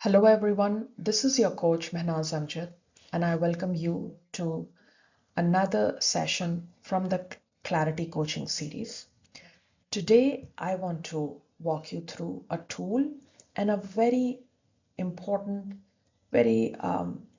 Hello everyone, this is your coach Mehnaz Amjad, and I welcome you to another session from the Clarity Coaching series. Today, I want to walk you through a tool and a very important, very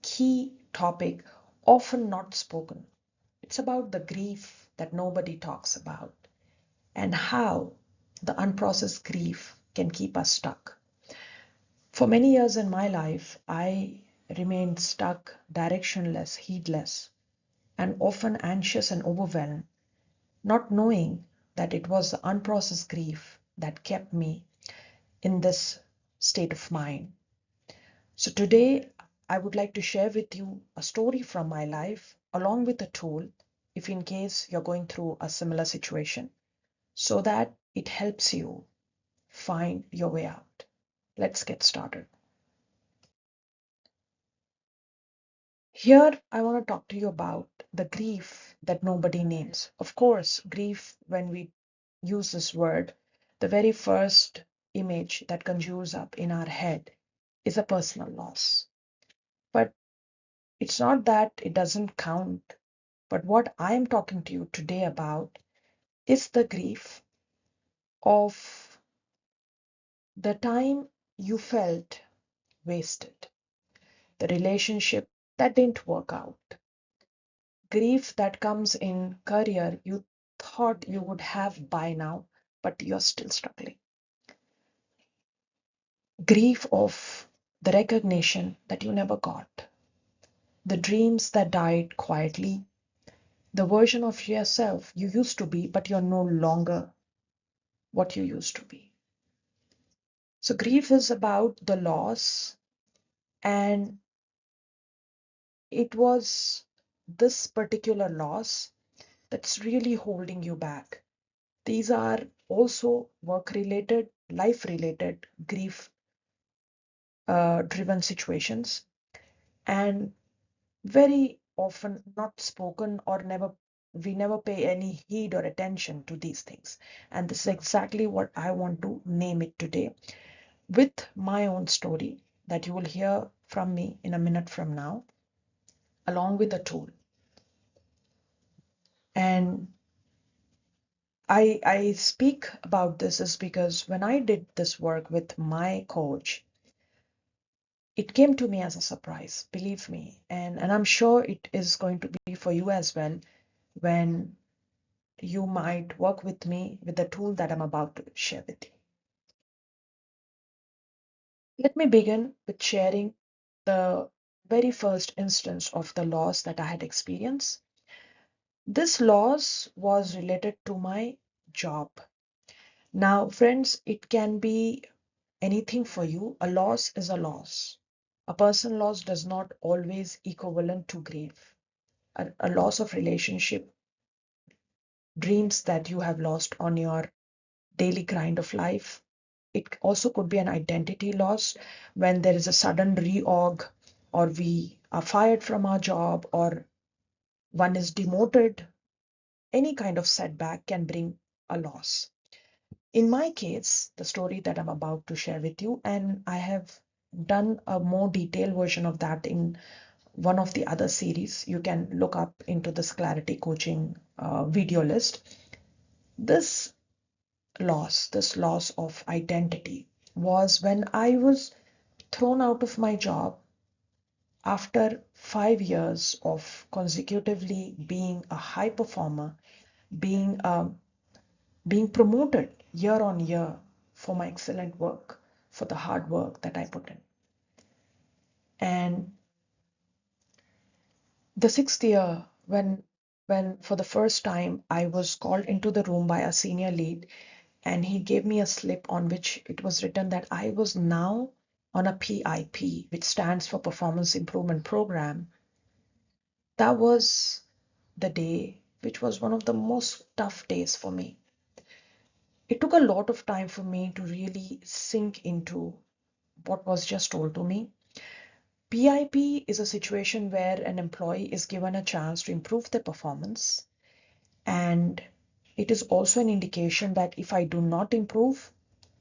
key topic, often not spoken. It's about the grief that nobody talks about and how the unprocessed grief can keep us stuck. For many years in my life, I remained stuck, directionless, heedless, and often anxious and overwhelmed, not knowing that it was the unprocessed grief that kept me in this state of mind. So today, I would like to share with you a story from my life along with a tool, if in case you're going through a similar situation, so that it helps you find your way out. Let's get started. Here, I want to talk to you about the grief that nobody names. Of course, grief, when we use this word, the very first image that conjures up in our head is a personal loss. But it's not that it doesn't count, but what I am talking to you today about is the grief of the time you felt wasted, the relationship that didn't work out, grief that comes in career you thought you would have by now, but you're still struggling. Grief of the recognition that you never got, the dreams that died quietly, the version of yourself you used to be, but you're no longer what you used to be. So, grief is about the loss, and it was this particular loss that's really holding you back. These are also work-related, life-related, grief-driven situations, and very often not spoken or we never pay any heed or attention to these things. And this is exactly what I want to name it today with my own story that you will hear from me in a minute from now, along with a tool. And I speak about this is because when I did this work with my coach, it came to me as a surprise, believe me. And I'm sure it is going to be for you as well when you might work with me with the tool that I'm about to share with you. Let me begin with sharing the very first instance of the loss that I had experienced. This loss was related to my job. Now, friends, it can be anything for you. A loss is a loss. A person loss does not always equivalent to grief. A loss of relationship, dreams that you have lost on your daily grind of life. It also could be an identity loss when there is a sudden reorg, or we are fired from our job, or one is demoted. Any kind of setback can bring a loss. In my case, the story that I'm about to share with you, and I have done a more detailed version of that in one of the other series. You can look up into this Clarity Coaching video list. This this loss of identity was when I was thrown out of my job after 5 years of consecutively being a high performer, being being promoted year on year for my excellent work, for the hard work that I put in. And the sixth year, when for the first time I was called into the room by a senior lead, and he gave me a slip on which it was written that I was now on a PIP, which stands for Performance Improvement Program. That was the day which was one of the most tough days for me. It took a lot of time for me to really sink into what was just told to me. PIP is a situation where an employee is given a chance to improve their performance, and it is also an indication that if I do not improve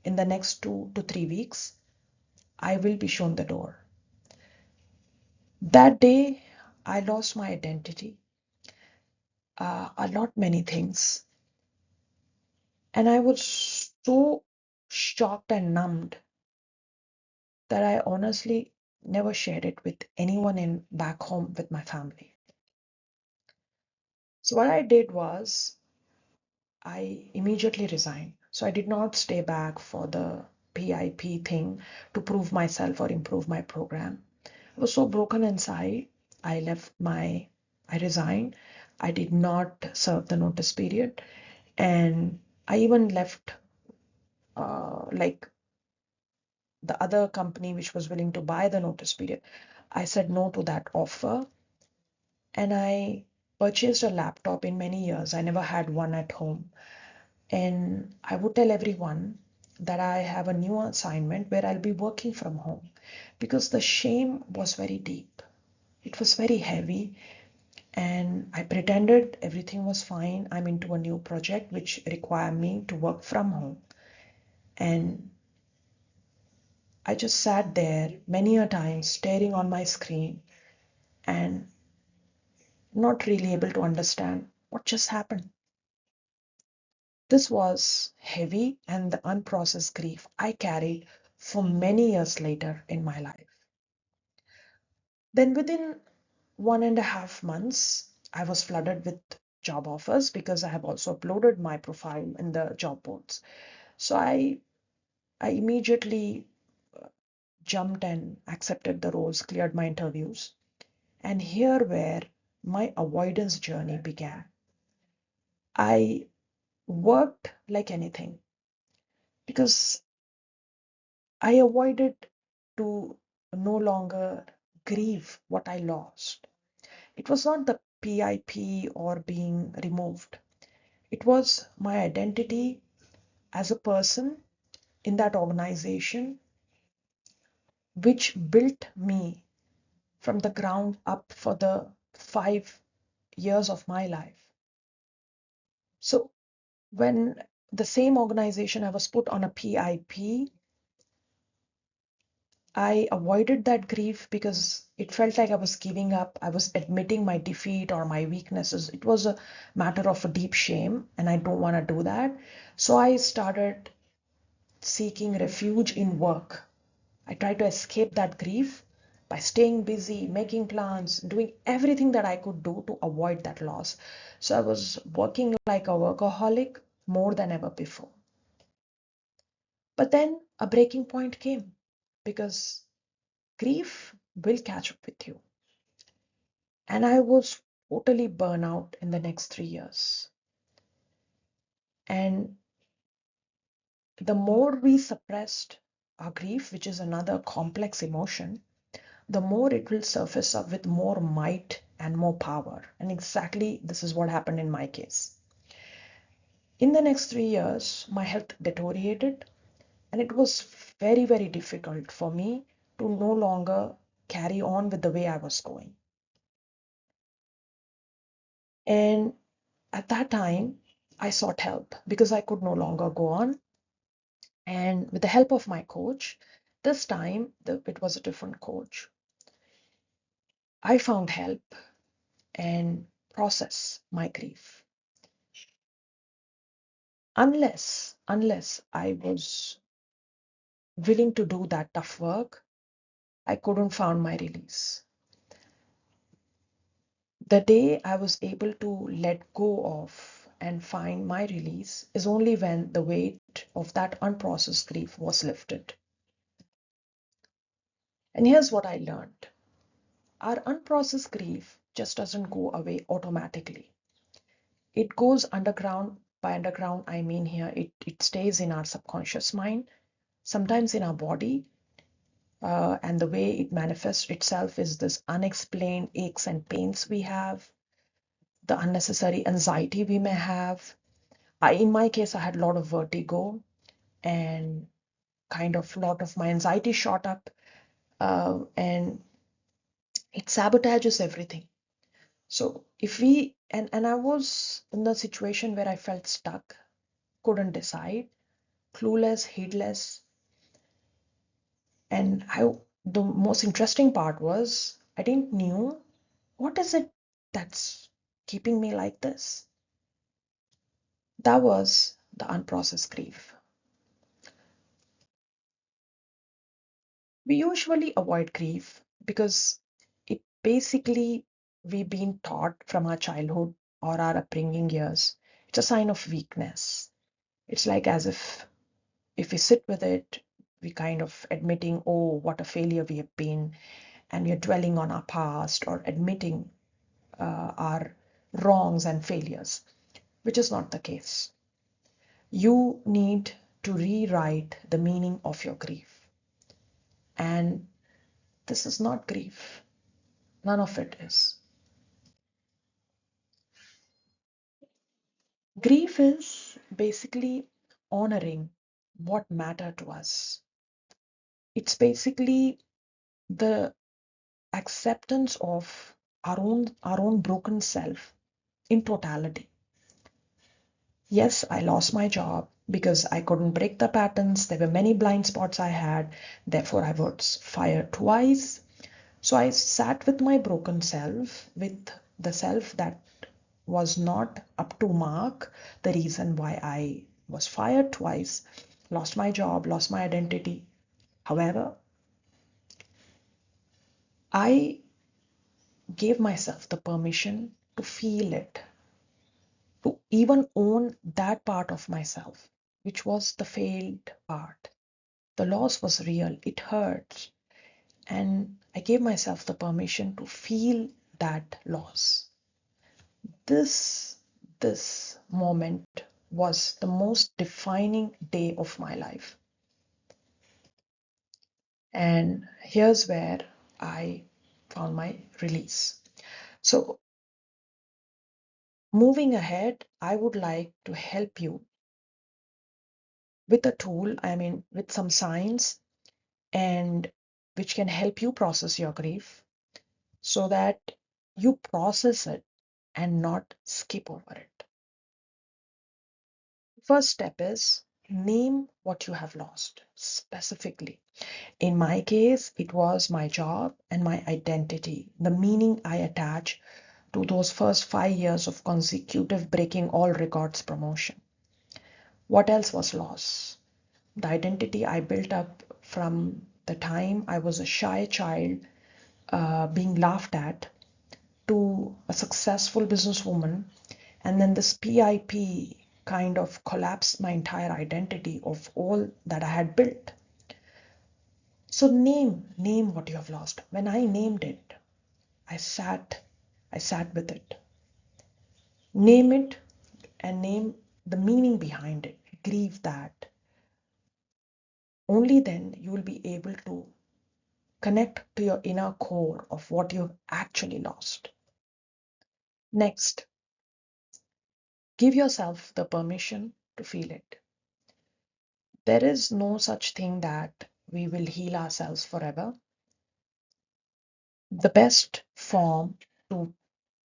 in the next 2 to 3 weeks, I will be shown the door. That day, I lost my identity, a lot many things. And I was so shocked and numbed that I honestly never shared it with anyone in back home with my family. So what I did was I immediately resigned. So I did not stay back for the PIP thing to prove myself or improve my program. I was so broken inside. I resigned. I did not serve the notice period. And I even left like the other company which was willing to buy the notice period. I said no to that offer and I purchased a laptop in many years. I never had one at home. And I would tell everyone that I have a new assignment where I'll be working from home because the shame was very deep. It was very heavy. And I pretended everything was fine. I'm into a new project which require me to work from home. And I just sat there many a time staring on my screen and not really able to understand what just happened. This was heavy and the unprocessed grief I carried for many years later in my life. Then within 1.5 months, I was flooded with job offers because I have also uploaded my profile in the job boards. So I immediately jumped and accepted the roles, cleared my interviews. And here where my avoidance journey began. I worked like anything because I avoided to no longer grieve what I lost. It was not the PIP or being removed. It was my identity as a person in that organization, which built me from the ground up for the 5 years of my life. So when the same organization I was put on a PIP, I avoided that grief because it felt like I was giving up. I was admitting my defeat or my weaknesses. It was a matter of a deep shame, and I don't want to do that. So I started seeking refuge in work. I tried to escape that grief by staying busy, making plans, doing everything that I could do to avoid that loss. So I was working like a workaholic more than ever before. But then a breaking point came because grief will catch up with you. And I was totally burnt out in the next 3 years. And the more we suppressed our grief, which is another complex emotion, the more it will surface up with more might and more power. And exactly this is what happened in my case. In the next 3 years, my health deteriorated, and it was very, very difficult for me to no longer carry on with the way I was going. And at that time, I sought help because I could no longer go on. And with the help of my coach, this time it was a different coach. I found help and process my grief. Unless I was willing to do that tough work, I couldn't find my release. The day I was able to let go of and find my release is only when the weight of that unprocessed grief was lifted. And here's what I learned. Our unprocessed grief just doesn't go away automatically. It goes underground. By underground, I mean here it stays in our subconscious mind, sometimes in our body, and the way it manifests itself is this unexplained aches and pains we have, the unnecessary anxiety we may have. In my case, I had a lot of vertigo and kind of a lot of my anxiety shot up, and it sabotages everything. So if we and I was in the situation where I felt stuck, couldn't decide, clueless, heedless, And the most interesting part was I didn't knew what is it that's keeping me like this. That was the unprocessed grief. We usually avoid grief because it basically we've been taught from our childhood or our upbringing years. It's a sign of weakness. It's like as if we sit with it, we kind of admitting, oh, what a failure we have been, and we're dwelling on our past or admitting our wrongs and failures, which is not the case. You need to rewrite the meaning of your grief. And this is not grief. None of it is. Grief is basically honoring what mattered to us. It's basically the acceptance of our own broken self in totality. Yes, I lost my job because I couldn't break the patterns. There were many blind spots I had. Therefore, I was fired twice. So I sat with my broken self, with the self that was not up to mark, the reason why I was fired twice, lost my job, lost my identity. However, I gave myself the permission to feel it, to even own that part of myself, which was the failed part. The loss was real, it hurt, and I gave myself the permission to feel that loss. This this moment was the most defining day of my life. And here's where I found my release. So, moving ahead, I would like to help you with a tool, with some science, and which can help you process your grief so that you process it and not skip over it. First step is name what you have lost specifically. In my case, it was my job and my identity, the meaning I attach to those first 5 years of consecutive breaking all records promotion. What else was lost? The identity I built up from the time I was a shy child, being laughed at, to a successful businesswoman, and then this PIP kind of collapsed my entire identity of all that I had built. So name what you have lost. When I named it, I sat with it. Name it and name the meaning behind it. Grieve that. Only then you will be able to connect to your inner core of what you've actually lost. Next, give yourself the permission to feel it. There is no such thing that we will heal ourselves forever. The best form to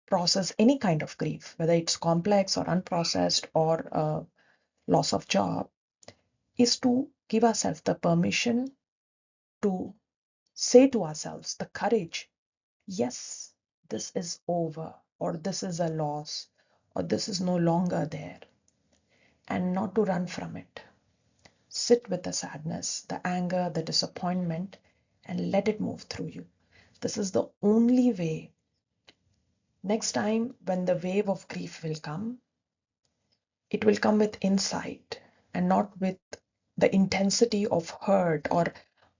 process any kind of grief, whether it's complex or unprocessed or a loss of job, is to give ourselves the permission to say to ourselves the courage, yes, this is over, or this is a loss, or this is no longer there, and not to run from it. Sit with the sadness, the anger, the disappointment, and let it move through you. This is the only way. Next time, when the wave of grief will come, it will come with insight and not with the intensity of hurt or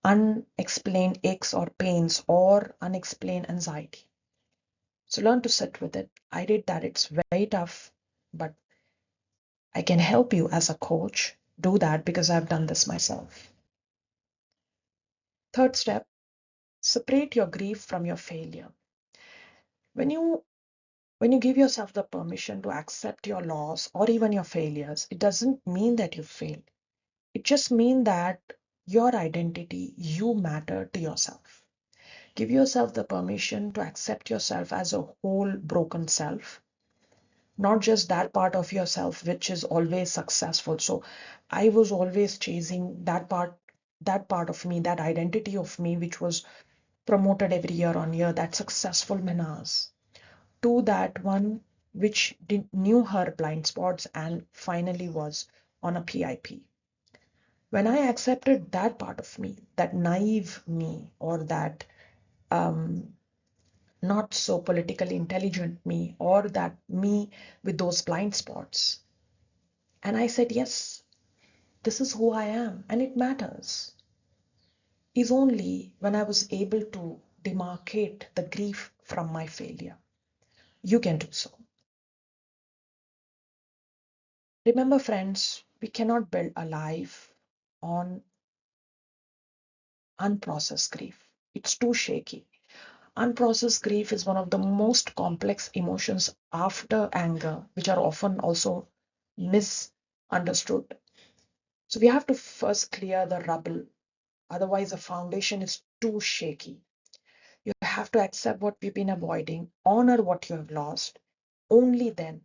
unexplained aches or pains or unexplained anxiety. So learn to sit with it. I did that. It's very tough, but I can help you as a coach do that because I've done this myself. Third step, separate your grief from your failure. When you when you give yourself the permission to accept your loss or even your failures, it doesn't mean that you failed. It just means that your identity, you matter to yourself. Give yourself the permission to accept yourself as a whole broken self, not just that part of yourself which is always successful. So I was always chasing that part that part of me, that identity of me, which was promoted every year on year, that successful Mehnaz, to that one which knew her blind spots and finally was on a PIP. When I accepted that part of me, that naive me, or that not so politically intelligent me, or that me with those blind spots, and I said, yes, this is who I am and it matters, is only when I was able to demarcate the grief from my failure. You can do so. Remember, friends, we cannot build a life on unprocessed grief. It's too shaky. Unprocessed grief is one of the most complex emotions after anger, which are often also misunderstood. So we have to first clear the rubble. Otherwise, the foundation is too shaky. You have to accept what we've been avoiding, honor what you have lost. Only then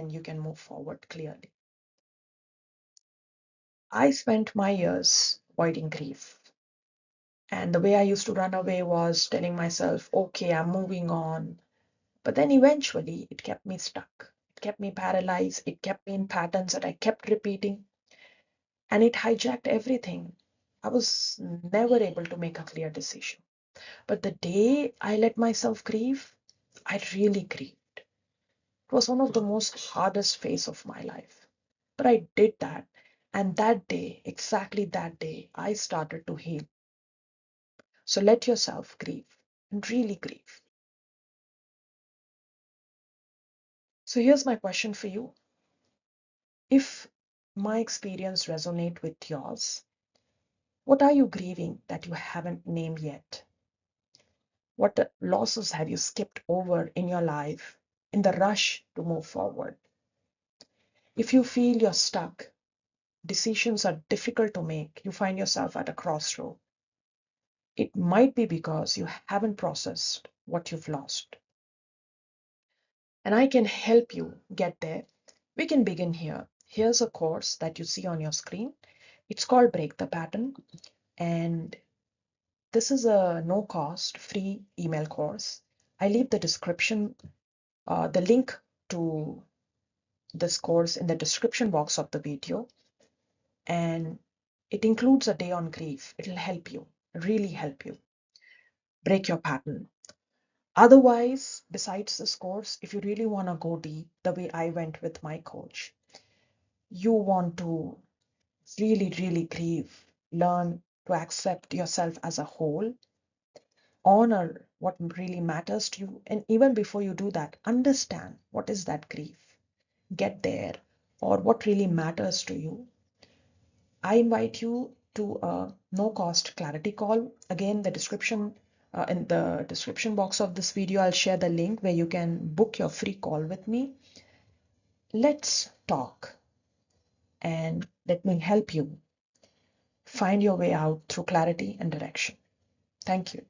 you can move forward clearly. I spent my years avoiding grief. And the way I used to run away was telling myself, okay, I'm moving on. But then eventually it kept me stuck. It kept me paralyzed. It kept me in patterns that I kept repeating. And it hijacked everything. I was never able to make a clear decision. But the day I let myself grieve, I really grieved. It was one of the most hardest phase of my life. But I did that. And that day, exactly that day, I started to heal. So let yourself grieve and really grieve. So here's my question for you. If my experience resonate with yours, what are you grieving that you haven't named yet? What losses have you skipped over in your life in the rush to move forward? If you feel you're stuck, decisions are difficult to make, you find yourself at a crossroad, it might be because you haven't processed what you've lost. And I can help you get there. We can begin here. Here's a course that you see on your screen. It's called Break the Pattern. And this is a no cost free email course. I leave the description, the link to this course in the description box of the video. And it includes a day on grief. It'll help you, really help you break your pattern. Otherwise, besides this course, if you really want to go deep, the way I went with my coach, you want to really grieve, learn to accept yourself as a whole, honor what really matters to you, and even before you do that, understand what is that grief, get there, or what really matters to you. I invite you to a no cost clarity call. Again, the description in the description box of this video, I'll share the link where you can book your free call with me. Let's talk and let me help you find your way out through clarity and direction. Thank you.